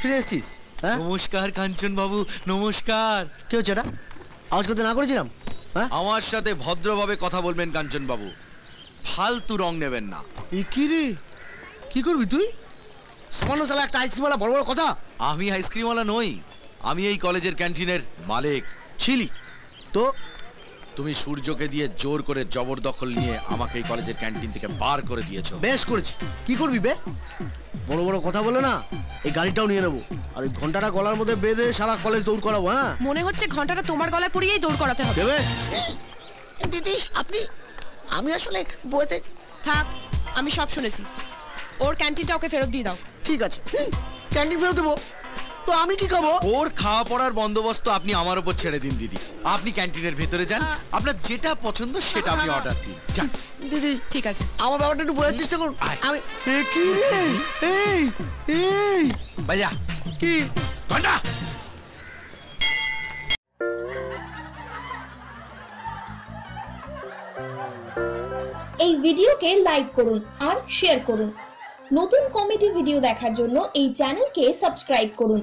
ফিরে এসেছিস? হ্যাঁ, নমস্কার কাঞ্চন বাবু, নমস্কার। কি হচ্ছে এটা? আওয়াজ করতে না করেছিলাম? হ্যাঁ, আমার সাথে ভদ্রভাবে কথা বলবেন কাঞ্চন বাবু, ফালতু রং নেবেন না। কি রে, কি করবি তুই? সামান্য শালা একটা আইসক্রিমওয়ালা বড় বড় কথা। আমি আইসক্রিমওয়ালা নই, আমি এই কলেজের ক্যান্টিনের মালিক। ছিলি তো? তুমি সূর্যকে দিয়ে জোর করে জবরদখল নিয়ে আমাকে এই কলেজের ক্যান্টিন থেকে বার করে দিয়েছো। বেশ করেছি। কি করবি বে? বড় বড় কথা বলে না, এই গাড়িটাও নিয়ে নেবো আর ওই ঘন্টাটা গলার মধ্যে বেঁধে সারা কলেজ দৌড় করাবো। হ্যাঁ, মনে হচ্ছে ঘন্টাটা তোমার গলায় পরিয়েই দৌড় করাতে হবে। দেবে? দিদি আপনি, আমি আসলে বইতে। থাক, আমি সব শুনেছি। ওর ক্যান্টিনটা ওকে ফেরত দিয়ে দাও। ঠিক আছে, ক্যান্টিন ফেরত দেবো তো আমি কি খাবো? ওর খাওয়া পড়ার বন্দোবস্ত আপনি আমার উপর ছেড়ে দিন দিদি। আপনি ক্যান্টিনের ভেতরে যান, আপনার যেটা পছন্দ সেটা আপনি অর্ডার দিন। যান দিদি, ঠিক আছে, আমার ব্যাপারটা একটু বোঝার চেষ্টা করুন। আমি কি রে? এই ভাইয়া কি ঘন্টা? এই ভিডিওকে লাইক করুন আর শেয়ার করুন। নতুন কমেডি ভিডিও দেখার জন্য এই চ্যানেলকে সাবস্ক্রাইব করুন।